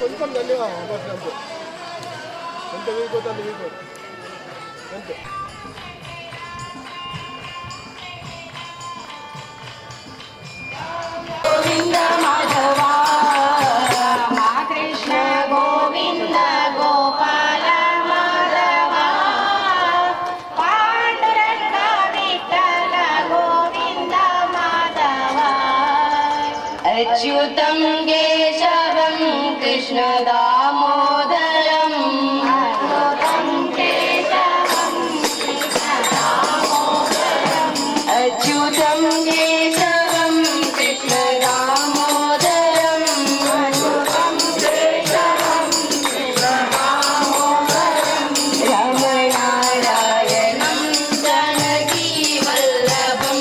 కొంచెం ధన్యవా అంతే ఎంత వీకోతుంది వీకో అంతే. अच्युतं केशवं कृष्ण दामोदरं अच्युतं केशवं कृष्ण दामोदरं रामनारायणं जानकी वल्लभं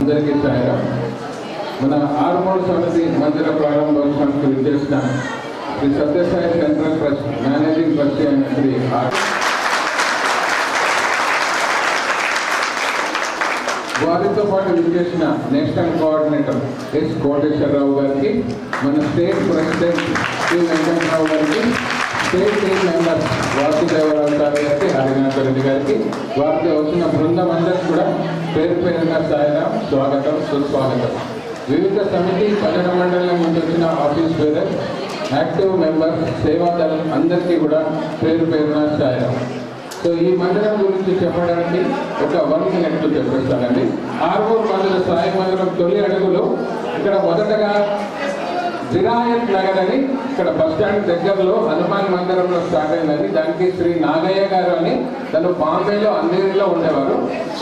అందరికీ సాయం. మన ఆర్మూర్ సమితి మందిర ప్రారంభోత్సవానికి విచ్చేసిన Shri Sathya Sai central trust managing trustee అయిన శ్రీ వారితో పాటు విచ్చేసిన నేషనల్ కోఆర్డినేటర్ ఎస్ కోటేశ్వరరావు గారికి, మన స్టేట్ ప్రెసిడెంట్ శ్రీ వెంకటరావు గారికి, స్టేట్ టీమ్ మెంబర్స్ వాసుదేవరావు గారికి, హరినాథ రెడ్డి గారికి, వారితో వచ్చిన బృందం అందరికీ కూడా పేరు పేరుగా సాయడం స్వాగతం, సుస్వాగతం. వివిధ సమితి భజన మండలం నుంచి వచ్చిన ఆఫీస్ బేరర్, యాక్టివ్ మెంబర్స్, సేవాదళం అందరికీ కూడా పేరు పేరున సాయడం. సో ఈ మందిరం గురించి చెప్పడానికి ఒక 1 minute చెప్పేస్తానండి. ఆర్మూర్ మందిర సాయి మందిరం తొలి అడుగులు ఇక్కడ మొదటగా జిరాయత్ నగర్ అని ఇక్కడ బస్టాండ్ దగ్గరలో హనుమాన్ మందిరంలో స్టార్ట్ అయిందని. దానికి శ్రీ నాగయ్య గారు అని తను బాంబేలో అంధేరిలో ఉండేవారు.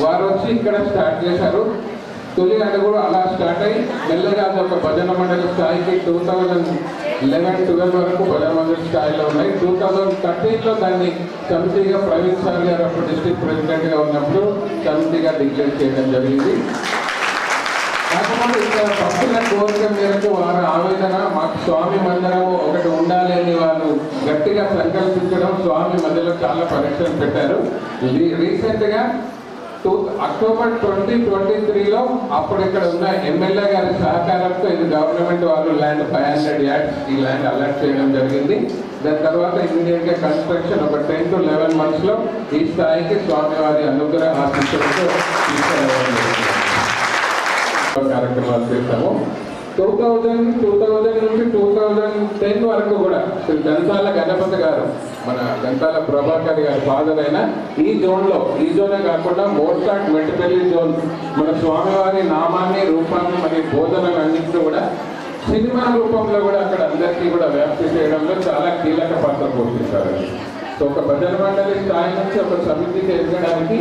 వారు వచ్చి ఇక్కడ స్టార్ట్ చేశారు. తొలి అడుగులు అలా స్టార్ట్ అయ్యి మెల్లగా ఒక భజన మండలి స్థాయికి 2011-12 వరకు భజన మండలి స్థాయిలో ఉన్నాయి. 2013లో దాన్ని సమితిగా ప్రవీణ్ సార్ గారు అప్పుడు డిస్ట్రిక్ట్ ప్రెసిడెంట్గా ఉన్నప్పుడు సమితిగా డిక్లేర్ చేయడం జరిగింది. కాకపోతే ఇక్కడ భక్తుల కోరిక మేరకు వారి ఆవేదన, మాకు స్వామి మందిరం ఒకటి ఉండాలి అని వారు గట్టిగా సంకల్పించడం, స్వామి మధ్యలో చాలా పరీక్షలు పెట్టారు. రీసెంట్గా అక్టోబర్ 2023లో అప్పుడు ఇక్కడ ఉన్న ఎమ్మెల్యే గారి సహకారంతో ఇది గవర్నమెంట్ వాళ్ళు ల్యాండ్ 500 yards ఈ ల్యాండ్ అలాట్ చేయడం జరిగింది. దాని తర్వాత ఇమీడియట్ గా కన్స్ట్రక్షన్ ఒక 10 to 11 months లో ఈ స్థాయికి స్వామివారి అనుగ్రహ ఆశీస్సులతో కార్యక్రమాలు చేస్తాము. 2000 నుంచి 2010 వరకు కూడా శ్రీ గంటాల గణపతి గారు, మన గంటాల ప్రభాకర్ గారి ఫాదర్ అయిన ఈ జోనే కాకుండా మోర్తాడ్ మెట్టపల్లి జోన్ మన స్వామివారి నామాన్ని, రూపాన్ని మరియు బోధనలు అన్నింటినీ కూడా సినిమా రూపంలో కూడా అక్కడ అందరికీ కూడా వ్యాప్తి చేయడంలో చాలా కీలక పాత్ర పోషించారు. సో ఒక భజన మండలి స్థాయి నుంచి ఒక సమితికి ఎదగడానికి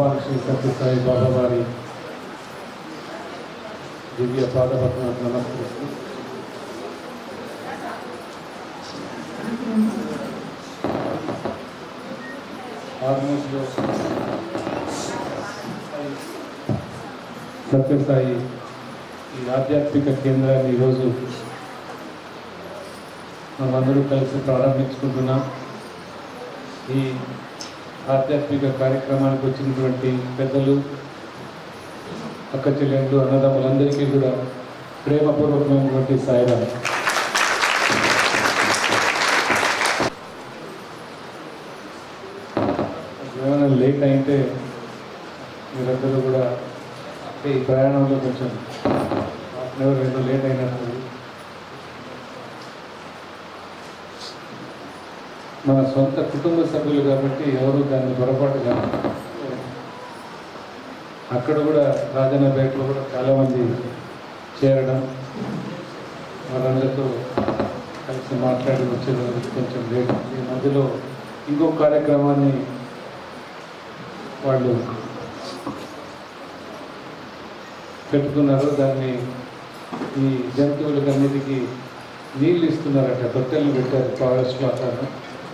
భగవాన్ శ్రీ సత్యసాయి బాబా వారి దివ్య పాదపద్మాలకు నమస్కరిస్తూ ఆర్మూర్లో సత్యసాయి ఈ ఆధ్యాత్మిక కేంద్రాన్ని ఈరోజు మనమందరూ కలిసి ప్రారంభించుకుంటున్నాం. ఈ ఆధ్యాత్మిక కార్యక్రమానికి వచ్చినటువంటి పెద్దలు, అక్క చెల్లెళ్ళు, అన్నదమ్ములందరికీ కూడా ప్రేమపూర్వకమైనటువంటి సాయిరాం. ఏమైనా లేట్ అయితే మీరందరూ కూడా ఈ ప్రయాణంలో కొంచెం హాఫ్ అన్ అవర్ ఏదో లేట్ అయినట్టు. మన సొంత కుటుంబ సభ్యులు కాబట్టి ఎవరు దాన్ని పొరపాటుగా అక్కడ కూడా రాజన్నపేటలో కూడా చాలామంది చేరడం, వాళ్ళందరితో కలిసి మాట్లాడి వచ్చేదానికి కొంచెం లేట్. ఈ మధ్యలో ఇంకొక కార్యక్రమాన్ని వాళ్ళు పెట్టుకున్నారు. దాన్ని ఈ జంతువులకన్నిటికీ నీళ్ళు ఇస్తున్నారట, తొట్టెలను పెట్టారు ఫారెస్ట్లో.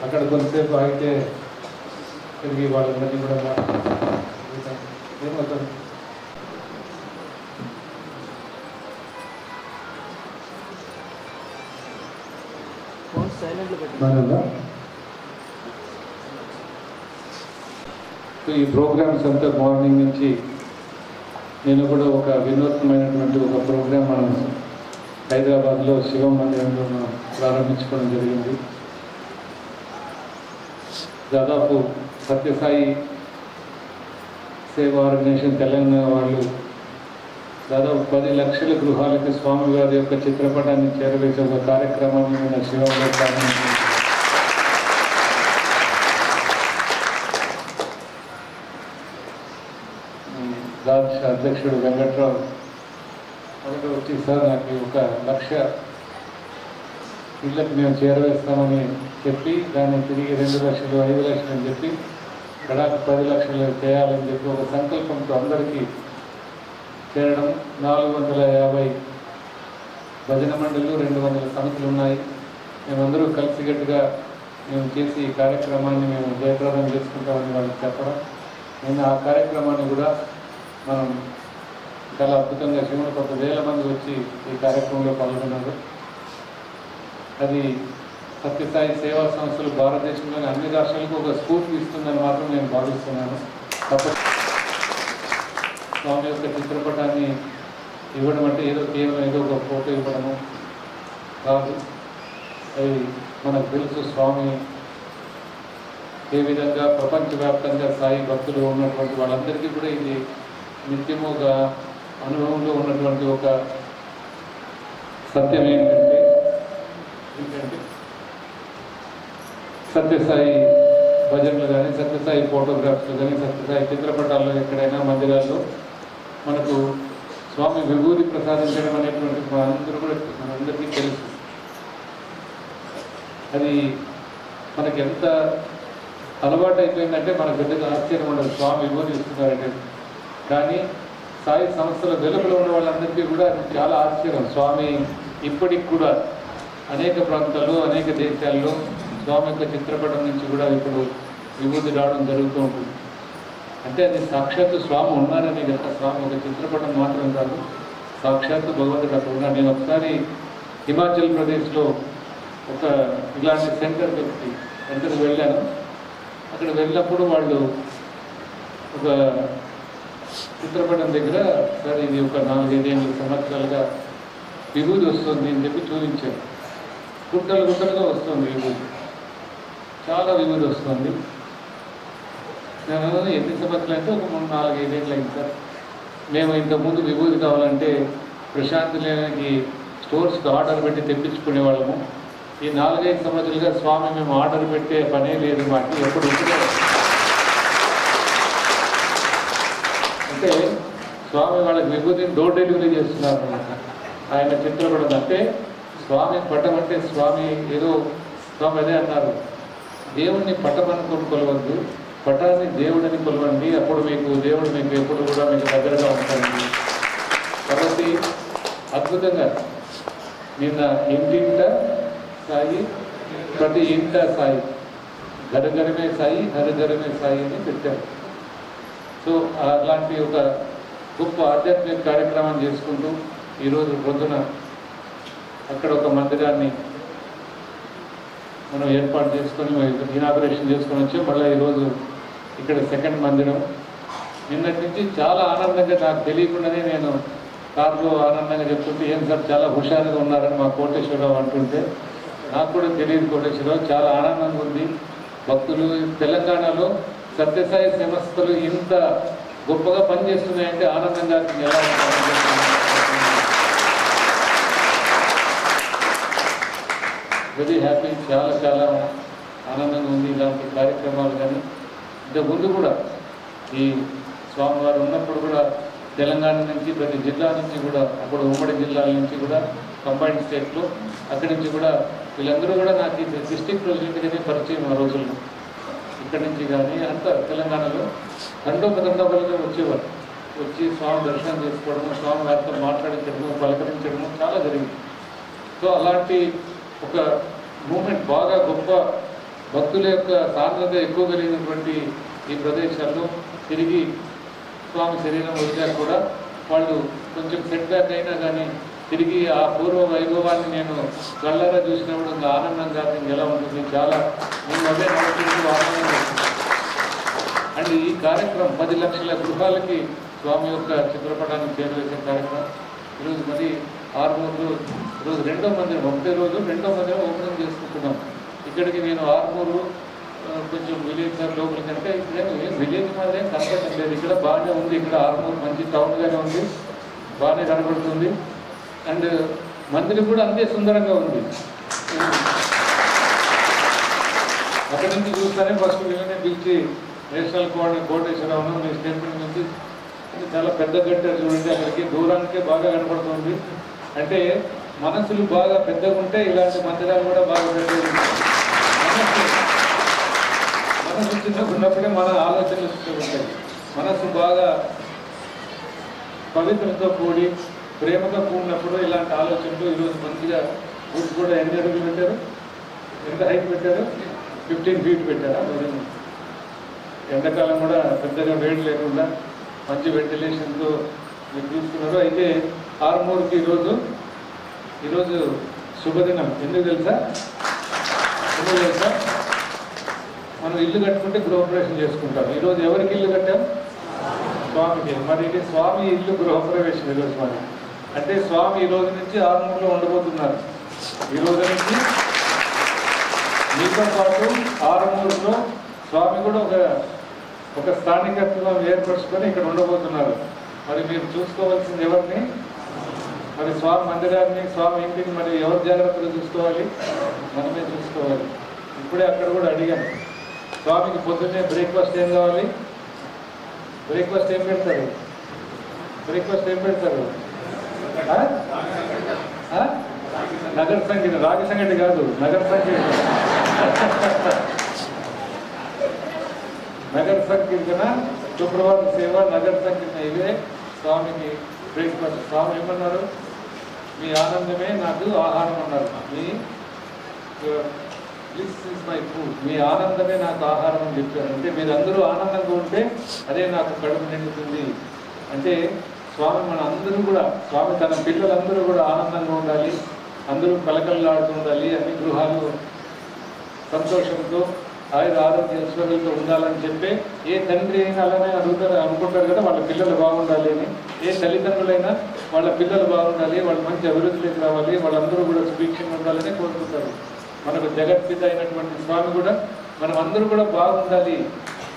అక్కడ కొంతసేపు ఆగితే తిరిగి వాళ్ళందరినీ కూడా ఏమవుతుంది. ఈ ప్రోగ్రామ్స్ అంతా మార్నింగ్ నుంచి నేను కూడా ఒక వినూత్నమైనటువంటి ఒక ప్రోగ్రాం మనం హైదరాబాద్లో శివ మందిరంలో మనం ప్రారంభించుకోవడం జరిగింది. దాదాపు సత్యసాయి సేవా ఆర్గనైజేషన్ తెలంగాణ వాళ్ళు దాదాపు 10 లక్షల గృహాలకి స్వామివారి యొక్క చిత్రపటాన్ని చేరవేసే ఒక కార్యక్రమాన్ని మన శివంలో ప్రారంభించారు. రాజ్ అధ్యక్షుడు వెంకట్రావు మొదట వచ్చి సార్ నాకు ఒక 1,00,000 ఇళ్ళకి మేము చేరవేస్తామని చెప్పి దాన్ని తిరిగి 2 లక్షలు 5 లక్షలు అని చెప్పి గడాకు 10 లక్షలు చేయాలని చెప్పి ఒక సంకల్పంతో అందరికీ చేరడం. 450 భజన మండళ్ళు, 200 సమితులు ఉన్నాయి. మేమందరూ కలిసికట్టుగా మేము చేసి ఈ కార్యక్రమాన్ని మేము జయప్రదం చేసుకుంటామని వాళ్ళకి చెప్పడం. నేను ఆ కార్యక్రమాన్ని కూడా మనం చాలా అద్భుతంగా శివుడు 10,000 మంది వచ్చి ఈ కార్యక్రమంలో పాల్గొన్నారు. అది సత్యసాయి సేవా సంస్థలు భారతదేశంలోని అన్ని రాష్ట్రాలకు ఒక స్ఫూర్తి ఇస్తుందని మాత్రం నేను భావిస్తున్నాను. స్వామి యొక్క చిత్రపటాన్ని ఇవ్వడం అంటే కేవలం ఏదో ఒక ఫోటో ఇవ్వడము కాదు. అది మనకు తెలుసు స్వామి ఏ విధంగా ప్రపంచవ్యాప్తంగా సాయి భక్తులు ఉన్నటువంటి వాళ్ళందరికీ కూడా ఇది నిత్యముగా అనుభవంలో ఉన్నటువంటి ఒక సత్యం ఏంటంటే సత్యసాయి భజనలు కానీ, సత్యసాయి ఫోటోగ్రాఫ్స్లు కానీ, సత్యసాయి చిత్రపటాల్లో ఎక్కడైనా మందిరాల్లో మనకు స్వామి విభూతి ప్రసాదించడం అనేటువంటి మనందరికీ తెలుసు. అది మనకి ఎంత అలవాటు అయిపోయిందంటే మన పెద్దగా ఆశ్చర్యం ఉండదు స్వామి విభూతి ఇస్తున్నారంటే. కానీ సాయి సంస్థల వెలుగులో ఉన్న వాళ్ళందరికీ కూడా అది చాలా ఆశ్చర్యం. స్వామి ఇప్పటికి కూడా అనేక ప్రాంతాల్లో, అనేక దేశాల్లో స్వామి యొక్క చిత్రపటం నుంచి కూడా ఇప్పుడు విభూతి రావడం జరుగుతూ ఉంటుంది. అంటే అది సాక్షాత్తు స్వామి ఉన్నారని కదా. స్వామి ఒక చిత్రపటం మాత్రం కాదు, సాక్షాత్తు భగవంతుడు అక్కడ ఉన్నారు. నేను ఒకసారి హిమాచల్ ప్రదేశ్లో ఒక ఇలాంటి సెంటర్కి వెళ్ళాను. అక్కడ వెళ్ళినప్పుడు వాళ్ళు ఒక చిత్రపటం దగ్గర సార్ ఇది ఒక 4-5 సంవత్సరాలుగా విభూతి వస్తుంది అని చెప్పి చూపించారు. గుట్టలుగా వస్తుంది విభూతి, చాలా విభూతి వస్తుంది. నేను ఎన్ని సంవత్సరాలు అంటే ఒక 3-4-5 ఏళ్ళు అయింది సార్. మేము ఇంతకుముందు విభూతి కావాలంటే ప్రశాంతి లేనికి స్టోర్స్కి ఆర్డర్ పెట్టి తెప్పించుకునేవాళ్ళము. ఈ 4-5 సంవత్సరాలుగా స్వామి మేము ఆర్డర్ పెట్టే పనే లేదు మాకు. ఎప్పుడు అంటే స్వామి వాళ్ళకి విభూతిని డోర్ డెలివరీ చేస్తున్నారు అన్నమాట. ఆయన చిత్రపటం అంటే స్వామి పటం అంటే స్వామి ఏదో స్వామి అదే అన్నారు, దేవుణ్ణి పటం అనుకుని కొలవద్దు, పటాన్ని దేవుడిని కొలవండి, అప్పుడు దేవుడు మీకు ఎప్పుడు కూడా మీకు దగ్గరగా ఉంటాడు. కాబట్టి అద్భుతంగా నిన్న ఇంటింట సాయి, ప్రతి ఇంట సాయి, గరగరమే సాయి, హరగరమే సాయి అని పెట్టారు. సో అలాంటి ఒక గొప్ప ఆధ్యాత్మిక కార్యక్రమం చేసుకుంటూ ఈరోజు పొద్దున అక్కడ ఒక మందిరాన్ని మనం ఏర్పాటు చేసుకొని ఇనాగరేషన్ చేసుకొని వచ్చి మళ్ళీ ఈరోజు ఇక్కడ సెకండ్ మందిరం. నిన్నటి నుంచి చాలా ఆనందంగా, నాకు తెలియకుండానే నేను కార్లో ఆనందంగా చెప్తుంటే ఏం సార్ చాలా హుషారుగా ఉన్నారని మా కోటేశ్వరరావు అంటుంటే నాకు కూడా తెలియదు. కోటేశ్వరరావు చాలా ఆనందంగా ఉంది. భక్తులు తెలంగాణలో సత్యసాయి సంస్థలు ఇంత గొప్పగా పనిచేస్తున్నాయంటే ఆనందంగా ఎలా వెరీ హ్యాపీ, చాలా ఆనందంగా ఉంది. ఇలాంటి కార్యక్రమాలు కానీ ఇంతకుముందు కూడా ఈ స్వామివారు ఉన్నప్పుడు కూడా తెలంగాణ నుంచి ప్రతి జిల్లా నుంచి కూడా, అప్పుడు ఉమ్మడి జిల్లాల నుంచి కూడా కంబైన్డ్ స్టేట్లో అక్కడి నుంచి కూడా వీళ్ళందరూ కూడా నాకు ఈ డిస్ట్రిక్ట్ ప్రెసిడెంట్గానే పరిచయం ఆ రోజుల్లో. ఇక్కడి నుంచి కానీ అంతా తెలంగాణలో తండోపతండోపలుగా వచ్చేవారు. వచ్చి స్వామి దర్శనం చేసుకోవడము, స్వామి వారితో మాట్లాడించడము, పలకరించడము చాలా జరిగింది. సో అలాంటి ఒక మూమెంట్, బాగా గొప్ప భక్తుల యొక్క సాంద్రత ఎక్కువ కలిగినటువంటి ఈ ప్రదేశాల్లో తిరిగి స్వామి శరీరం వదిలాక కూడా వాళ్ళు కొంచెం సెట్ బ్యాక్ అయినా కానీ తిరిగి ఆ పూర్వ వైభవాన్ని నేను కళ్ళారా చూసినప్పుడు ఇంకా ఆనందంగా ఎలా ఉంటుంది, చాలా నేను అదే నడుచుకుంటూ ఆనందంగా. అండ్ ఈ కార్యక్రమం 10 లక్షల గృహాలకి స్వామి యొక్క చిత్రపటాన్ని చేరవేసే కార్యక్రమం ఈరోజు మరి 6 రోజు రెండో మందిరం, ఒకటే రోజు రెండో మందిరం ఓపెనింగ్ చేసుకుంటున్నాం. ఇక్కడికి నేను 6 కొంచెం విలేజ్ లోపలికి అంటే ఇక్కడ విలేజ్ మాదిరే కనపడటం లేదు. ఇక్కడ బాగానే ఉంది, ఇక్కడ 6 మంచి టౌన్గానే ఉంది, బాగానే కనపడుతుంది. అండ్ మందిరం కూడా అంతే సుందరంగా ఉంది. అక్కడి నుంచి చూస్తానే ఫస్ట్ వీళ్ళనే పిలిచి నేషనల్ కోటేశ్వరరావును మీ స్టేట్మెంట్ నుంచి ఇది చాలా పెద్ద కట్టారు చూడండి, అక్కడికి దూరానికే బాగా కనపడుతుంది. అంటే మనసులు బాగా పెద్దగా ఉంటే ఇలాంటి మందిరాలు కూడా బాగా పెద్దగా మనసు చిన్నగా ఉన్నప్పుడే మన ఆలోచనలు చిన్నగా ఉంటాయి. మనసు బాగా పవిత్రతో కూడి ప్రేమతో కూడినప్పుడు ఇలాంటి ఆలోచనలు ఈరోజు మంచిగా రూట్ కూడా ఎన్ని అడుగులు పెట్టారు, ఎంత హైట్ పెట్టారు, 15 feet పెట్టారా. ఎండాకాలం కూడా పెద్దగా వేడి లేకుండా మంచి వెంటిలేషన్తో మీరు చూస్తున్నారు. అయితే ఆర్మూర్కి ఈరోజు శుభదినం. ఎందుకు తెలుసా? మనం ఇల్లు కట్టుకుంటే గృహప్రవేశం చేసుకుంటాం. ఈరోజు ఎవరికి ఇల్లు కట్టాం? స్వామికి. మరి ఇది స్వామి ఇల్లు గృహప్రవేశం ఈరోజు. మరి అంటే స్వామి ఈ రోజు నుంచి ఆర్మూర్లో ఉండబోతున్నారు. ఈ రోజు నుంచి మీతో పాటు ఆర్మూర్లో స్వామి కూడా ఒక స్థానికత్వం ఏర్పరచుకొని ఇక్కడ ఉండబోతున్నారు. మరి మీరు చూసుకోవాల్సింది ఎవరిని? మరి స్వామి మందిరాన్ని, స్వామి ఇంటిని మరి ఎవరు జాగ్రత్తగా చూసుకోవాలి? మనమే చూసుకోవాలి. ఇప్పుడే అక్కడ కూడా అడిగాను, స్వామికి పొద్దున్నే బ్రేక్ఫాస్ట్ ఏం కావాలి? బ్రేక్ఫాస్ట్ ఏం పెడతారు? నగర సంగీతం, రాగ సంగటి కాదు, నగర సంగీతం. నగర సంకీర్తన, శుక్రవార సేవ, నగర సంకీర్తన, ఇవే స్వామికి బ్రేక్ఫాస్ట్. స్వామి ఏమన్నారు? మీ ఆనందమే నాకు ఆహారం అన్నారు. దిస్ ఈజ్ మై ఫుడ్, మీ ఆనందమే నాకు ఆహారం అని చెప్పారు. అంటే మీరందరూ ఆనందంగా ఉంటే అదే నాకు కడుపు నిండుతుంది. అంటే స్వామి మన అందరూ కూడా, స్వామి తన పిల్లలందరూ కూడా ఆనందంగా ఉండాలి, అందరూ కలకలలాడుతూ ఉండాలి, అన్ని గృహాలు సంతోషంతో ఆరోగ్య ఐశ్వర్యంతో ఉండాలని చెప్పి ఏ తండ్రి అయినా అలానే అనుకుంటారు కదా, వాళ్ళ పిల్లలు బాగుండాలి అని. ఏ తల్లిదండ్రులైనా వాళ్ళ పిల్లలు బాగుండాలి, వాళ్ళు మంచి అభివృద్ధిలోకి రావాలి, వాళ్ళందరూ కూడా సుభిక్షంగా ఉండాలని కోరుకుంటారు. మనకు జగత్పిత అయినటువంటి స్వామి కూడా మనం అందరూ కూడా బాగుండాలి,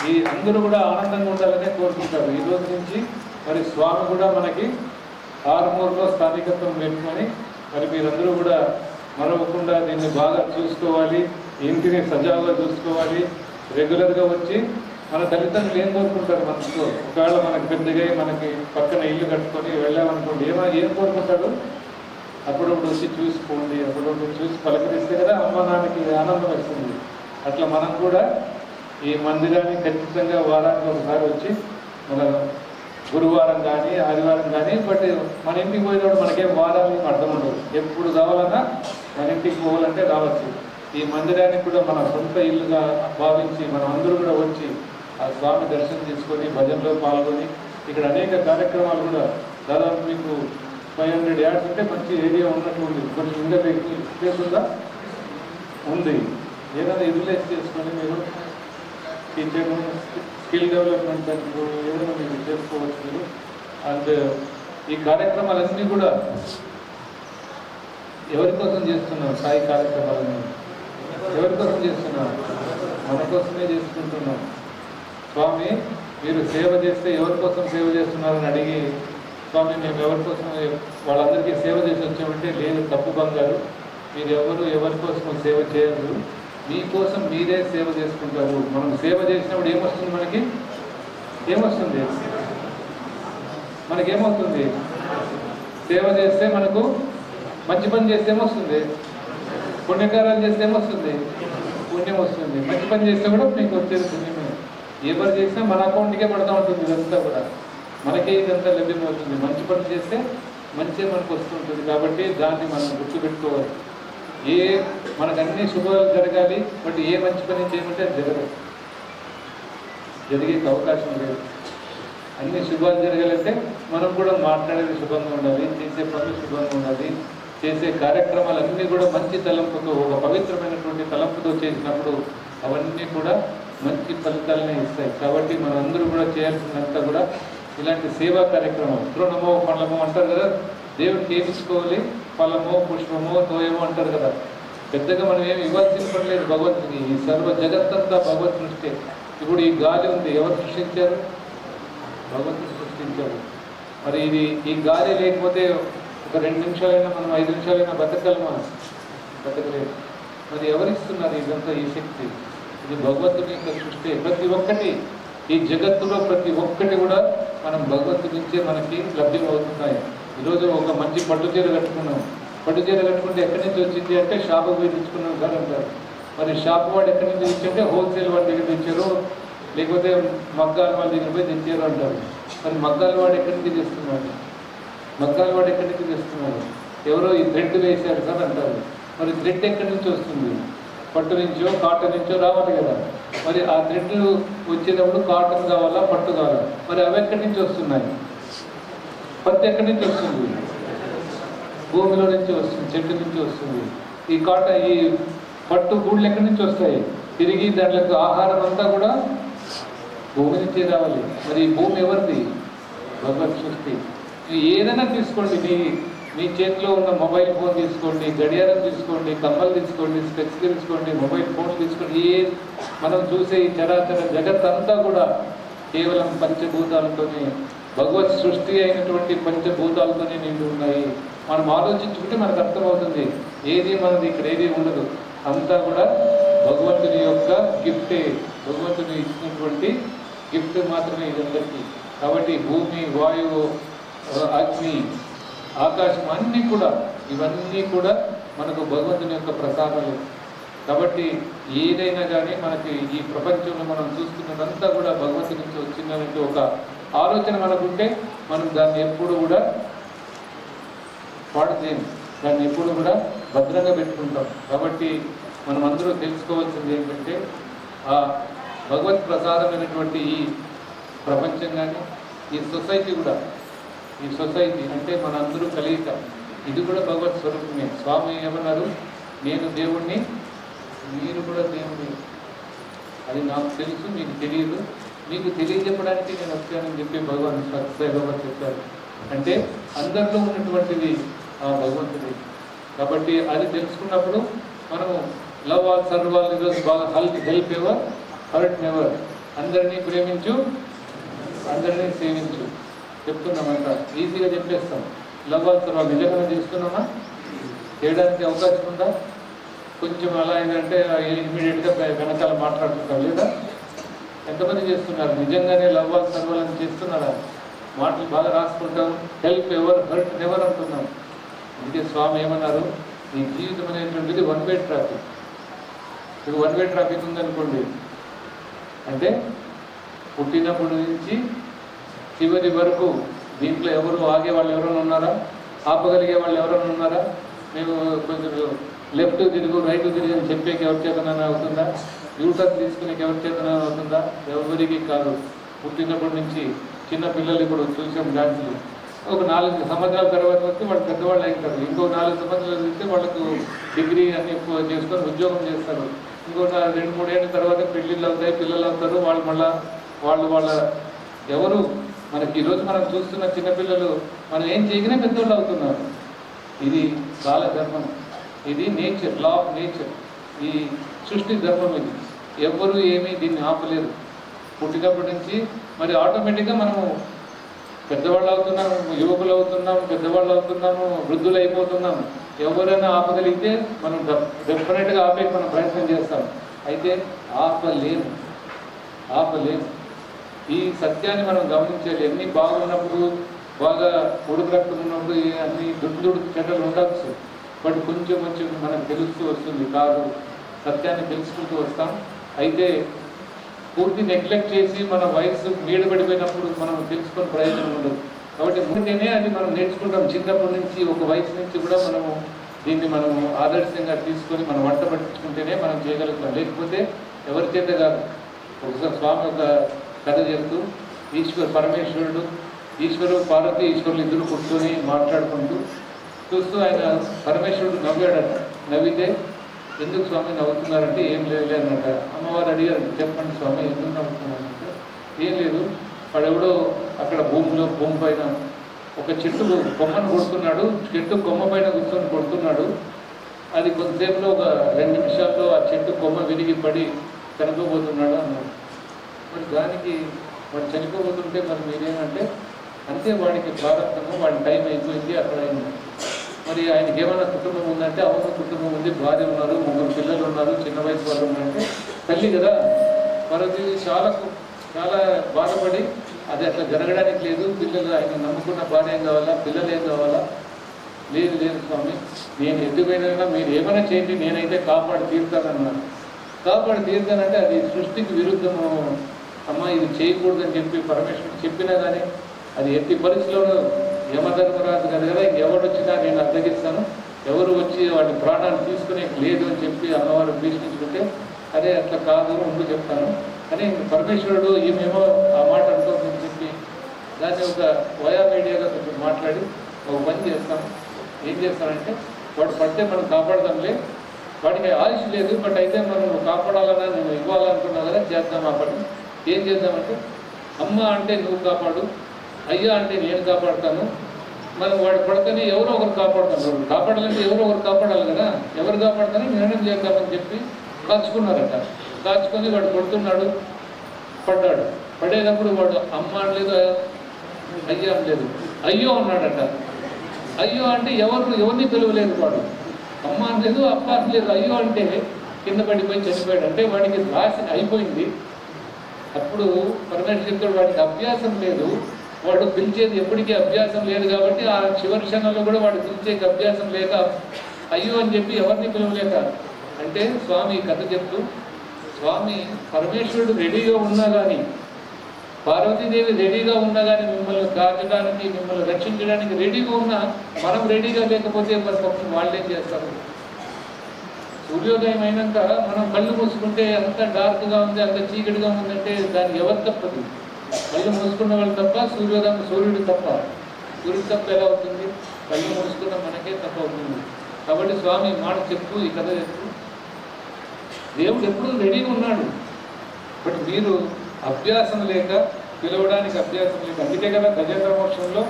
ఈ అందరూ కూడా ఆనందంగా ఉండాలనే కోరుకుంటారు. ఈ రోజు నుంచి మరి స్వామి కూడా మనకి ఆర్మూర్లో స్థానికత్వం పెట్టుకొని మరి మీరందరూ కూడా మరవకుండా దీన్ని బాగా చూసుకోవాలి, ఇంటిని సజావుగా చూసుకోవాలి. రెగ్యులర్గా వచ్చి మన తల్లిదండ్రులు ఏం కోరుకుంటారు మనసులో? ఒకవేళ మనకు పెద్దగా మనకి పక్కన ఇల్లు కట్టుకొని వెళ్ళామనుకోండి, ఏం కోరుకుంటారు? అప్పుడప్పుడు వచ్చి చూసుకోండి, అప్పుడప్పుడు చూసి పలకరిస్తే కదా అమ్మ నాన్నకి ఆనందం వస్తుంది. అట్లా మనం కూడా ఈ మందిరాన్ని ఖచ్చితంగా వారానికి ఒకసారి వచ్చి, మన గురువారం కానీ ఆదివారం కానీ, బట్ మన ఇంటికి పోయినప్పుడు మనకేం వారానికి అర్థం ఉండదు. ఎప్పుడు కావాలన్నా మన ఇంటికి పోవాలంటే రావచ్చు. ఈ మందిరానికి కూడా మన సొంత ఇల్లుగా భావించి మనం అందరూ కూడా వచ్చి ఆ స్వామి దర్శనం తీసుకొని భజనలో పాల్గొని, ఇక్కడ అనేక కార్యక్రమాలు కూడా దాదాపు మీకు 500 yards అంటే మంచి ఏరియా ఉన్నట్టు ఉంది. కొంచెం ఇంకా ప్లేస్ ఉందా? ఉంది. ఏదైనా యూటిలైజ్ చేసుకొని మీరు కిచెన్, స్కిల్ డెవలప్మెంట్ సెంటర్ ఏదైనా మీరు చేసుకోవచ్చు మీరు. అండ్ ఈ కార్యక్రమాలన్నీ కూడా ఎవరి కోసం చేస్తున్నారు? సాయి కార్యక్రమాలన్నీ ఎవరి కోసం చేస్తున్నారు? మన కోసమే చేసుకుంటున్నాం. స్వామి మీరు సేవ చేస్తే ఎవరి కోసం సేవ చేస్తున్నారని అడిగి, స్వామి మేము ఎవరి కోసం వాళ్ళందరికీ సేవ చేసి వచ్చామంటే, లేదు తప్పు బంగారు, మీరు ఎవరి కోసం సేవ చేయరు, మీకోసం మీరే సేవ చేసుకుంటారు. మనం సేవ చేసినప్పుడు ఏమొస్తుంది? ఏమొస్తుంది? మనకేమవుతుంది? సేవ చేస్తే మనకు మంచి పని చేస్తే ఏమొస్తుంది? పుణ్యకారాలు చేస్తే ఏమొస్తుంది? పుణ్యం వస్తుంది. మంచి పని చేస్తే కూడా మీకు వచ్చేది పుణ్యమే. ఎవరు చేసినా మన అకౌంట్కే పడుతూ ఉంటుంది. ఇదంతా కూడా మనకే ఇదంతా లభ్యమవుతుంది. మంచి పని చేస్తే మంచి మనకు వస్తుంటుంది. కాబట్టి దాన్ని మనం గుర్తుపెట్టుకోవాలి. మనకు అన్ని శుభాలు జరగాలి, బట్ ఏ మంచి పని చేయమంటే అది జరగదు, జరిగే అవకాశం లేదు. అన్ని శుభాలు జరగాలంటే మనం కూడా మాట్లాడేది శుభంగా ఉండాలి, చేసే పనులు శుభంగా ఉండాలి, చేసే కార్యక్రమాలన్నీ కూడా మంచి తలంపుతో, ఒక పవిత్రమైనటువంటి తలంపుతో చేసినప్పుడు అవన్నీ కూడా మంచి ఫలితాలనే ఇస్తాయి. కాబట్టి మనందరూ కూడా చేయాల్సినంతా కూడా ఇలాంటి సేవా కార్యక్రమం. తృణమో ఫలమో అంటారు కదా, దేవుడికి ఏమి ఇచ్చుకోవాలి? ఫలమో పుష్పమో తోయమో అంటారు కదా. పెద్దగా మనం ఏమి ఇవ్వాల్సిన పడలేదు భగవంతుని. ఈ సర్వ జగత్తంతా భగవత్ సృష్టి. ఇప్పుడు ఈ గాలి ఉంది, ఎవరు సృష్టించారు? భగవంతుడు సృష్టించారు. మరి ఈ గాలి లేకపోతే ఒక 2 నిమిషాలైనా మనం 5 నిమిషాలైనా బతకగలమా? బతకలేదు. మరి ఎవరిస్తున్నారు ఇదంతా ఈ శక్తి? ఇది భగవంతుని యొక్క సృష్టి. ప్రతి ఒక్కటి ఈ జగత్తులో ప్రతి ఒక్కటి కూడా మన మనం భగవంతుడి నుంచే మనకి లభ్యం అవుతున్నాయి. ఈరోజు ఒక మంచి పట్టు చీర కట్టుకున్నాం. పట్టు చీర కట్టుకుంటే ఎక్కడి నుంచి వచ్చింది అంటే షాపు పోయి తెచ్చుకున్నాం సార్ అంటారు. మరి షాప్ వాడు ఎక్కడి నుంచి తెచ్చింటే హోల్సేల్ వాడి దగ్గర తెచ్చారు, లేకపోతే మగ్గాల వాళ్ళ దగ్గర పోయి తెచ్చారు అంటారు. మరి మగ్గాల వాడు ఎక్కడి నుంచి తెస్తున్నాడు? మగ్గాల వాడు ఎక్కడి నుంచి తెస్తున్నాడు? ఎవరో ఈ థ్రెడ్ వేశారు సార్ అంటారు. మరి థ్రెడ్ ఎక్కడి నుంచి వస్తుంది? పట్టు నుంచో కాటన్ నుంచో రావాలి కదా. మరి ఆ థ్రెడ్ వచ్చేటప్పుడు కాటన్ కావాలా, పట్టు కావాలా? మరి అవి ఎక్కడి నుంచి వస్తున్నాయి? పత్తి ఎక్కడి నుంచి వస్తుంది? భూమిలో నుంచి వస్తుంది, చెట్టు నుంచి వస్తుంది. ఈ పట్టు గూళ్ళు ఎక్కడి నుంచి వస్తాయి? తిరిగి దాంట్లో ఆహారం అంతా కూడా భూమి నుంచే రావాలి. మరి ఈ భూమి ఎవరిది? భగవత్ సృష్టి. ఏదైనా తీసుకోండి, మీ చేతిలో ఉన్న మొబైల్ ఫోన్ తీసుకోండి, గడియారం తీసుకోండి, కమ్మలు తీసుకోండి, స్పెక్స్ తీసుకోండి, మొబైల్ ఫోన్ తీసుకోండి, మనం చూసే ఈ చరాచర జగత్ అంతా కూడా కేవలం పంచభూతాలతోనే, భగవత్ సృష్టి అయినటువంటి పంచభూతాలతోనే నిండి ఉన్నాయి. మనం ఆలోచించుకుంటే మనకు అర్థమవుతుంది ఏది మనది, ఇక్కడ ఏది ఉండదు, అంతా కూడా భగవంతుని యొక్క గిఫ్టే, భగవంతుని ఇచ్చినటువంటి గిఫ్ట్ మాత్రమే ఇదందరికీ. కాబట్టి భూమి, వాయువు, అగ్ని, ఆకాశం అన్నీ కూడా, ఇవన్నీ కూడా మనకు భగవంతుని యొక్క ప్రసాదాలు. కాబట్టి ఏదైనా కానీ మనకి ఈ ప్రపంచంలో మనం చూస్తున్నదంతా కూడా భగవంతుని నుంచి వచ్చిందనే ఒక ఆలోచన మనకుంటే మనం దాన్ని ఎప్పుడు కూడా పాడు చేయం, దాన్ని ఎప్పుడు కూడా భద్రంగా పెట్టుకుంటాం. కాబట్టి మనం అందరూ తెలుసుకోవాల్సింది ఏంటంటే ఆ భగవత్ ప్రసాదమైనటువంటి ఈ ప్రపంచం కానీ, ఈ సొసైటీ కూడా, ఈ సొసైటీ అంటే మన అందరూ కలియిక, ఇది కూడా భగవత్ స్వరూపమే. స్వామి ఏమన్నారు? నేను దేవుణ్ణి, మీరు కూడా దేవుణ్ణి. అది నాకు తెలుసు, మీకు తెలియదు, మీకు తెలియజెప్పడానికి నేను వచ్చానని చెప్పి భగవాన్ సత్యసాయిబాబా చెప్పారు. అంటే అందరిలో ఉన్నటువంటిది ఆ భగవంతుడి. కాబట్టి అది తెలుసుకున్నప్పుడు మనము లవ్ ఆల్ సర్వ్ ఆల్, ఈరోజు బాగా హెల్ప్ ఎవర్ హర్ట్ నెవర్, అందరినీ ప్రేమించు, అందరినీ సేవించు చెప్తున్నామంట. ఈజీగా చెప్పేస్తాం. లవ్ ఆల్ సర్వ్ ఆల్ నిజంగా చేస్తున్నామా? చేయడానికి అవకాశం ఉందా? కొంచెం అలా ఏంటంటే ఇమీడియట్గా వెనకాల మాట్లాడుతుంటాం లేదా? ఎంతమంది చేస్తున్నారు? నిజంగానే లవ్ ఆల్ సర్వ్ ఆల్ అని చేస్తున్నారా? మాటలు బాగా రాసుకుంటాం, హెల్ప్ ఎవర్ హర్ట్ నెవర్ అంటున్నాం. అందుకే స్వామి ఏమన్నారు? ఈ జీవితం అనేటువంటిది వన్ వే ట్రాఫిక్. ఇది వన్ వే ట్రాఫిక్ ఉందనుకోండి, అంటే పుట్టినప్పటి నుంచి చివరి వరకు దీంట్లో ఎవరు ఆగే వాళ్ళు ఎవరైనా ఉన్నారా? ఆపగలిగే వాళ్ళు ఎవరైనా ఉన్నారా? మేము కొంచెం లెఫ్ట్ తిరుగు, రైట్ తిరిగి అని చెప్పేకి ఎవరి చేతనైనా అవుతుందా? యూటర్న్ తీసుకునేకి ఎవరి చేతనైనా అవుతుందా? ఎవరికి కాదు. పుట్టినప్పటి నుంచి చిన్న పిల్లలు ఇప్పుడు చూసాం డాన్సులు, ఒక 4 సంవత్సరాల తర్వాత వస్తే వాళ్ళు పెద్దవాళ్ళు అవుతారు. ఇంకో 4 సంవత్సరాలు ఇస్తే వాళ్ళకు డిగ్రీ అన్ని చేసుకొని ఉద్యోగం చేస్తారు. ఇంకో 2-3 ఏళ్ళ తర్వాత పెళ్ళిళ్ళు అవుతాయి, పిల్లలు అవుతారు. వాళ్ళు మళ్ళా వాళ్ళ ఎవరు మనకి ఈరోజు మనం చూస్తున్న చిన్నపిల్లలు మనం ఏం చేయగానే పెద్దవాళ్ళు అవుతున్నారు. ఇది కాల ధర్మం, ఇది నేచర్, లా ఆఫ్ నేచర్, ఈ సృష్టి ధర్మం. ఇది ఎవరు ఏమీ దీన్ని ఆపలేరు. పుట్టినప్పటి నుంచి మరి ఆటోమేటిక్గా మనము పెద్దవాళ్ళు అవుతున్నాము, యువకులు అవుతున్నాము, పెద్దవాళ్ళు అవుతున్నాము, వృద్ధులు అయిపోతున్నాము. ఎవరైనా ఆపగలిగితే మనం డెఫినెట్గా ఆపే మనం ప్రయత్నం చేస్తాం. అయితే ఆపలేము. ఈ సత్యాన్ని మనం గమనించాలి. అన్నీ బాగున్నప్పుడు, బాగా ఉడుకు రక్తం ఉన్నప్పుడు అన్ని దుడ్డు చెడ్డలు ఉండవచ్చు. బట్ కొంచెం మనకు తెలుస్తూ వస్తుంది. కాదు, సత్యాన్ని తెలుసుకుంటూ వస్తాం. అయితే పూర్తి నెగ్లెక్ట్ చేసి మన వయసు మీద పడిపోయినప్పుడు మనం తెలుసుకునే ప్రయోజనం ఉండదు. కాబట్టి ముందుగానే అది మనం నేర్చుకుంటాం. చిన్నప్పటి నుంచి ఒక వయసు నుంచి కూడా దీన్ని మనము ఆదర్శంగా తీసుకొని మనం వంట పట్టించుకుంటేనే మనం చేయగలుగుతాం. లేకపోతే ఎవరి చేత కాదు. ఒకసారి స్వామి ఒక కథ చెప్తూ, ఈశ్వరుడు పార్వతి ఈశ్వరులు ఇద్దరు కూర్చొని మాట్లాడుకుంటూ చూస్తూ ఆయన పరమేశ్వరుడు నవ్వాడట. నవ్వితే ఎందుకు స్వామి నవ్వుతున్నారంటే ఏం లేదు అన్నట. అమ్మవారు అడిగారు, చెప్పండి స్వామి ఎందుకు నవ్వుతున్నారంటే ఏం లేదు, వాడెవడో అక్కడ భూమి పైన ఒక చెట్టు కొమ్మను కొడుతున్నాడు, చెట్టు కొమ్మ పైన కూర్చొని కొడుతున్నాడు. అది కొంతసేపులో ఒక 2 నిమిషాల్లో ఆ చెట్టు కొమ్మ విరిగి పడి చనిపోబోతున్నాడు అన్నాడు. మరి దానికి వాడు చనిపోబోతుంటే మరి మీరేమంటే అంతే, వాడికి ప్రారంభము, వాడి టైం అయిపోయింది, అక్కడ అయింది. మరి ఆయనకి ఏమైనా కుటుంబం ఉందంటే అవును కుటుంబం ఉంది, భార్య ఉన్నారు, 3 పిల్లలు ఉన్నారు, చిన్న వయసు వాళ్ళు ఉన్నారంటే తల్లి కదా. పార్వతి చాలా బాధపడి అది అట్లా జరగడానికి లేదు. పిల్లలు ఆయన నమ్ముకున్న భార్య ఏం కావాలా, పిల్లలు ఏం కావాలా? లేదు లేదు స్వామి, నేను ఎదుగుపోయినా మీరు ఏమైనా చేయండి, నేనైతే కాపాడి తీరుతానన్నాను. కాపాడి తీరుతానంటే అది సృష్టికి విరుద్ధము అమ్మ, ఇది చేయకూడదని చెప్పి పరమేశ్వరుడు చెప్పినా కానీ అది ఎట్టి పరిస్థితుల్లో యమధర్మరాజు కాదు కదా, ఎవరు వచ్చినా నేను అడ్డగిస్తాను, ఎవరు వచ్చి వాటి ప్రాణాలు తీసుకునే లేదు అని చెప్పి అమ్మవారు భీష్మించుకుంటే, అదే అట్లా కాదు ముందు చెప్తాను అని పరమేశ్వరుడు ఈమెమో ఆ మాట అనుకోని చెప్పి దాన్ని ఒక వయా మీడియాగా కొంచెం మాట్లాడి ఒక పని చేస్తాం. ఏం చేస్తానంటే వాడు పడితే మనం కాపాడదాంలే, వాడికి ఆయుష్ లేదు, బట్ అయితే మనం కాపాడాలన్నా నేను ఇవ్వాలనుకున్నా కదా, చేద్దాం ఆ పని. ఏం చేద్దామంటే అమ్మ అంటే నువ్వు కాపాడు, అయ్యా అంటే నేను కాపాడుతాను, మనం వాడు పడితేనే ఎవరో ఒకరు కాపాడుతాను. కాపాడాలంటే ఎవరో ఒకరు కాపాడాలి కదా, ఎవరు కాపాడుతానో నిర్ణయం చేద్దామని చెప్పి కాచుకున్నారట. కాచుకొని వాడు కొడుతున్నాడు, పడ్డాడు. పడేటప్పుడు వాడు అమ్మ అనలేదు, అయ్యా అనలేదు, అయ్యో అన్నాడట. అయ్యో అంటే ఎవరిని పిలవలేదు వాడు, అమ్మ అనలేదు, అప్ప అనలేదు, అయ్యో అంటే కింద పడిపోయి చనిపోయాడు. అంటే వాడికి రాసి అయిపోయింది. అప్పుడు పరమేశ్వరుడు చెప్తాడు, వాడికి అభ్యాసం లేదు, వాడు పిలిచేది ఎప్పటికీ అభ్యాసం లేదు కాబట్టి ఆ చివరి క్షణంలో కూడా వాడు పిలిచేకి అభ్యాసం లేక అయ్యో అని చెప్పి ఎవరిని పిలవలేక. అంటే స్వామి కథ చెప్తూ, స్వామి పరమేశ్వరుడు రెడీగా ఉన్నా కానీ, పార్వతీదేవి రెడీగా ఉన్నా కానీ మిమ్మల్ని కాచడానికి, మిమ్మల్ని రక్షించడానికి రెడీగా ఉన్నా మనం రెడీగా లేకపోతే మరి పక్షం వాళ్ళేం చేస్తారు? సూర్యోదయం అయినాక మనం కళ్ళు మూసుకుంటే అంత డార్క్గా ఉంది, అంత చీకటిగా ఉందంటే దానికి ఎవరు తప్పదు? కళ్ళు మూసుకున్న వాళ్ళు తప్ప, సూర్యుడు తప్ప. సూర్యుడు తప్ప ఎలా అవుతుంది? కళ్ళు మూసుకున్న మనకే తప్ప అవుతుంది. కాబట్టి స్వామి మాట చెప్తూ, ఈ కథ చెప్తూ, దేవుడు ఎప్పుడూ రెడీగా ఉన్నాడు, బట్ మీరు అభ్యాసం లేక, పిలవడానికి అభ్యాసం లేక. అందుకే కదా గజేంద్ర మోక్షంలో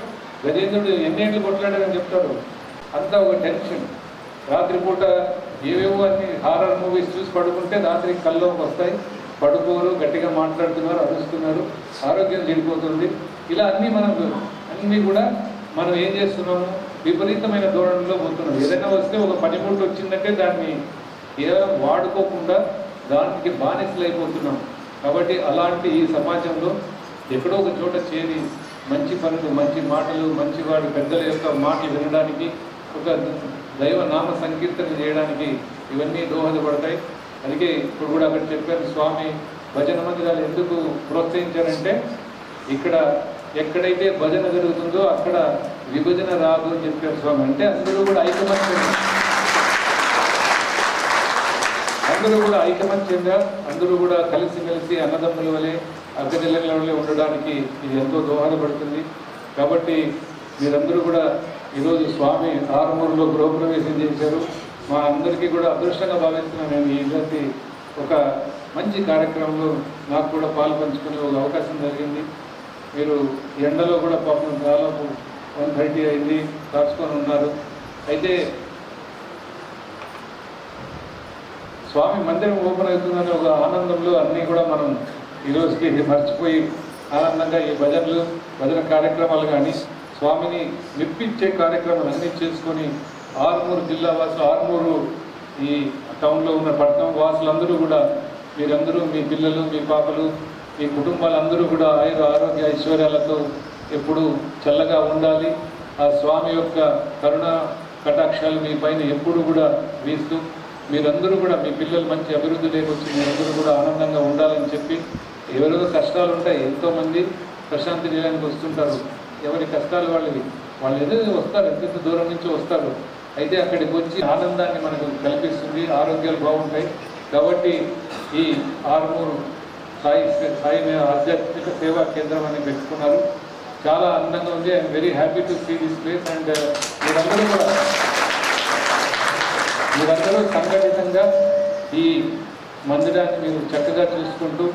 గజేంద్రుడు ఎన్నేళ్ళు కొట్లాడారని చెప్తాడు. అంతా ఒక టెన్షన్. రాత్రిపూట ఏవేవో అన్ని హారర్ మూవీస్ చూసి పడుకుంటే రాత్రి కల్లోకి వస్తాయి, పడుకోరు, గట్టిగా మాట్లాడుతున్నారు, అరుస్తున్నారు, ఆరోగ్యం చెడిపోతుంది. ఇలా అన్నీ కూడా మనం ఏం చేస్తున్నాము? విపరీతమైన ధోరణిలో పోతున్నాం. ఏదైనా వస్తే ఒక పనిముట్టు వచ్చిందంటే దాన్ని కేవలం వాడుకోకుండా దానికి బానిసలు అయిపోతున్నాం. కాబట్టి అలాంటి ఈ సమాజంలో ఎక్కడో ఒక చోట చేరి మంచి పనులు, మంచి మాటలు, మంచివాడి పెద్దల యొక్క మాటలు వినడానికి, ఒక దైవ నామ సంకీర్తన చేయడానికి ఇవన్నీ దోహదపడతాయి. అందుకే ఇప్పుడు కూడా అక్కడ చెప్పారు స్వామి, భజన మందిరాలు ఎందుకు ప్రోత్సహించారంటే, ఇక్కడ ఎక్కడైతే భజన జరుగుతుందో అక్కడ విభజన రాదు అని చెప్పారు స్వామి. అంటే అందరూ కూడా ఐకమత్యంగా అందరూ కూడా కలిసిమెలిసి అన్నదమ్ముల వలె, అక్కచెల్లెల వలె ఉండడానికి ఇది ఎంతో దోహదపడుతుంది. కాబట్టి మీరందరూ కూడా ఈరోజు స్వామి ఆరుమూరులో గృహప్రవేశం చేశారు. మా అందరికీ కూడా అదృష్టంగా భావిస్తున్నాను. నేను ఇలాంటి ఒక మంచి కార్యక్రమంలో నాకు కూడా పాలు పంచుకునే ఒక అవకాశం జరిగింది. మీరు ఎండలో కూడా పాపం దాదాపు 1:30 అయింది, కాచుకొని ఉన్నారు. అయితే స్వామి మందిరం ఓపెన్ అవుతుందనే ఒక ఆనందంలో అన్నీ కూడా మనం ఈరోజుకి మర్చిపోయి ఆనందంగా ఈ భజన కార్యక్రమాలు కానీ, స్వామిని మెప్పించే కార్యక్రమాలు అన్నీ చేసుకొని ఆరుమూరు జిల్లా వాసులు, ఆరుమూరు ఈ టౌన్లో ఉన్న పట్టణం వాసులందరూ కూడా, మీరందరూ, మీ పిల్లలు, మీ పాపలు, మీ కుటుంబాలందరూ కూడా ఆరోగ్య ఐశ్వర్యాలతో ఎప్పుడూ చల్లగా ఉండాలి. ఆ స్వామి యొక్క కరుణ కటాక్షాలు మీ పైన ఎప్పుడు కూడా వీస్తూ, మీరందరూ కూడా మీ పిల్లలు మంచి అభివృద్ధి లేకొచ్చి మీరందరూ కూడా ఆనందంగా ఉండాలని చెప్పి, ఎవరిదో కష్టాలు ఉంటాయి, ఎంతోమంది ప్రశాంతి నిలయానికి వస్తుంటారు, ఎవరి కష్టాలు వాళ్ళు ఏదో వస్తారు, ఎంత దూరం నుంచి వస్తారు. అయితే అక్కడికి వచ్చి ఆనందాన్ని మనకు కల్పిస్తుంది, ఆరోగ్యాలు బాగుంటాయి. కాబట్టి ఈ ఆరుమూరు సాయి ఆధ్యాత్మిక సేవా కేంద్రం అని పెట్టుకున్నారు. చాలా అందంగా ఉంది. I'm very happy to see this place. And మీరందరూ సంఘటితంగా ఈ మందిరాన్ని మీరు చక్కగా చూసుకుంటూ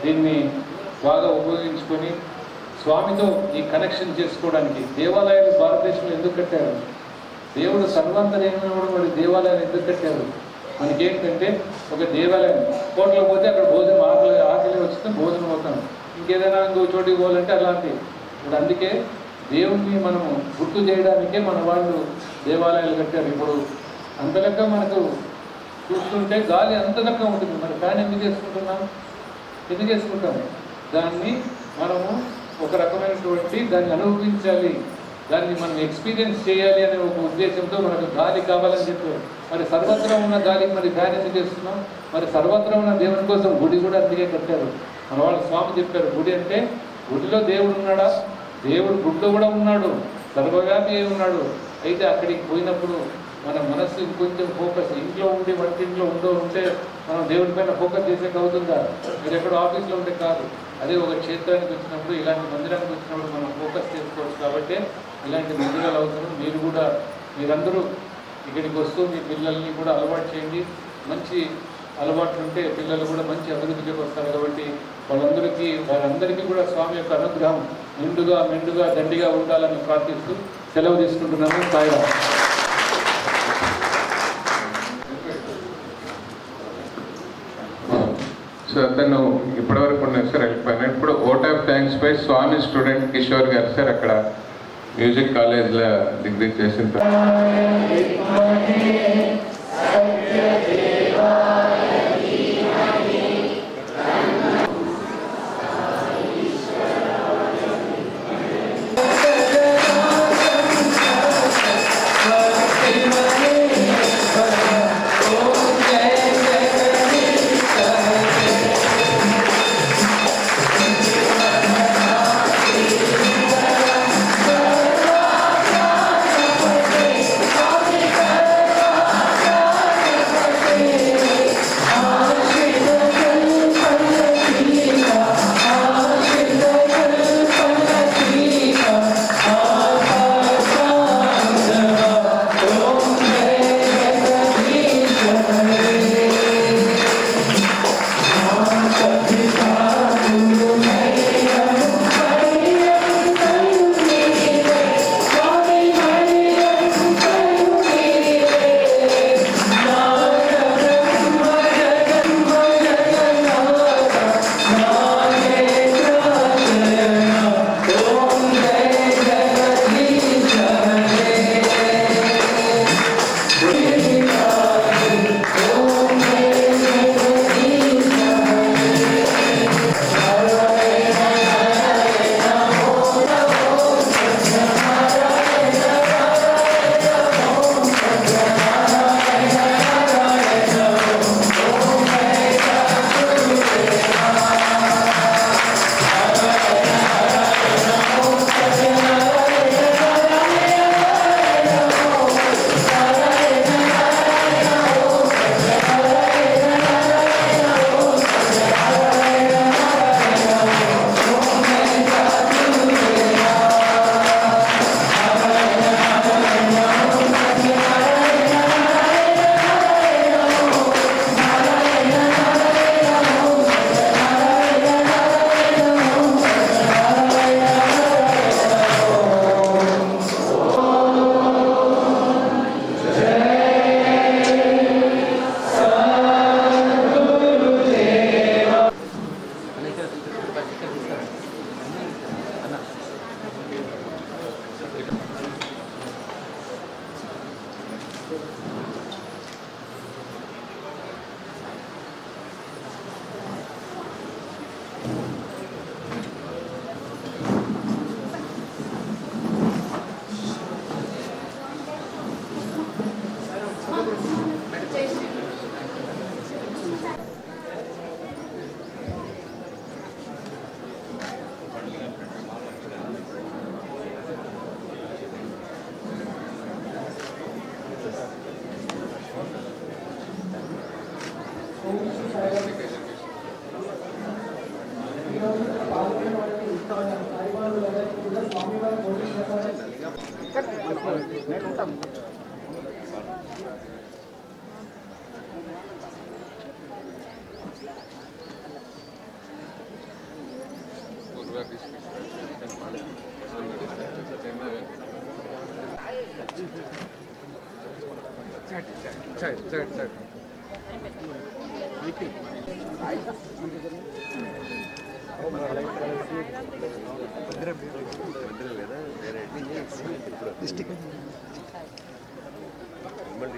దీన్ని బాగా ఉపయోగించుకొని స్వామితో ఈ కనెక్షన్ చేసుకోవడానికి. దేవాలయాలు భారతదేశంలో ఎందుకు కట్టారు? దేవుడు సర్వాంతర్యామి కూడా మరి దేవాలయాలు ఎందుకు కట్టారు? మనకేంటంటే ఒక దేవాలయం, కోట్ల పోతే అక్కడ భోజనం, ఆకలి వచ్చితే భోజనం అవుతాం, ఇంకేదైనా ఇంకో చోటికి పోవాలంటే అలాంటి. ఇప్పుడు అందుకే దేవుణ్ణి మనము గుర్తు చేయడానికే మన వాళ్ళు దేవాలయాలు కట్టారు. ఇప్పుడు అంత లెక్క మనకు చూస్తుంటే గాలి అంత లెక్క ఉంటుంది, మరి ఫ్యాన్ ఎందుకు వేసుకుంటున్నాం? దాన్ని మనము ఒక రకమైనటువంటి దాన్ని అనుభవించాలి, దాన్ని మనం ఎక్స్పీరియన్స్ చేయాలి అనే ఒక ఉద్దేశంతో మనకు గాలి కావాలని చెప్పారు. మరి సర్వత్రా ఉన్న గాలికి మరి ఫ్యాన్ ఎందుకు చేస్తున్నాం? మరి సర్వత్రా ఉన్న దేవుని కోసం గుడి కూడా అందుకే కట్టారు. మన వాళ్ళ స్వామి చెప్పారు, గుడి అంటే గుడిలో దేవుడు ఉన్నాడా? దేవుడు గుడిలో కూడా ఉన్నాడు, సర్వవ్యాపి ఉన్నాడు. అయితే అక్కడికి పోయినప్పుడు మన మనస్సు ఇంకొంచెం ఫోకస్, ఇంట్లో ఉండి వంటింట్లో ఉంటే మనం దేవుడి పైన ఫోకస్ చేసేకి అవుతుందా? మీరు ఎక్కడో ఆఫీస్లో ఉంటే కాదు, అదే ఒక క్షేత్రానికి వచ్చినప్పుడు, ఇలాంటి మందిరానికి వచ్చినప్పుడు మనం ఫోకస్ చేసుకోవచ్చు. కాబట్టి ఇలాంటి మందిరాలు అవసరం. మీరందరూ ఇక్కడికి వస్తూ మీ పిల్లల్ని కూడా అలవాటు చేయండి. మంచి అలవాట్లు ఉంటే పిల్లలు కూడా మంచి అభివృద్ధిలోకి వస్తారు. కాబట్టి వారందరికీ కూడా స్వామి యొక్క అనుగ్రహం మెండుగా దండిగా ఉండాలని ప్రార్థిస్తూ సెలవు తీసుకుంటున్నాము. సాయిరాం. సో అతను ఇప్పటివరకు ఉన్నారు సార్, వెళ్ళిపోయినా. ఇప్పుడు ఓట్ ఆఫ్ థ్యాంక్స్ పై స్వామి స్టూడెంట్ కిషోర్ గారు సార్, అక్కడ మ్యూజిక్ కాలేజ్లో డిగ్రీ చేసిన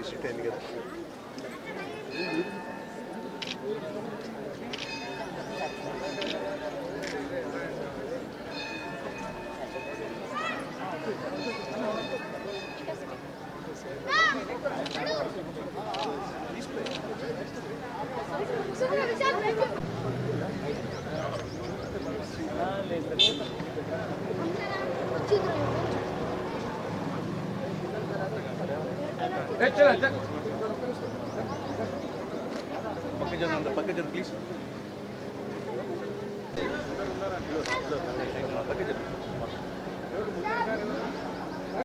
డిస్ట్రిక్ట్ అయింది కదా. పక్క జన్ ప్లీజ్. పక్క జన్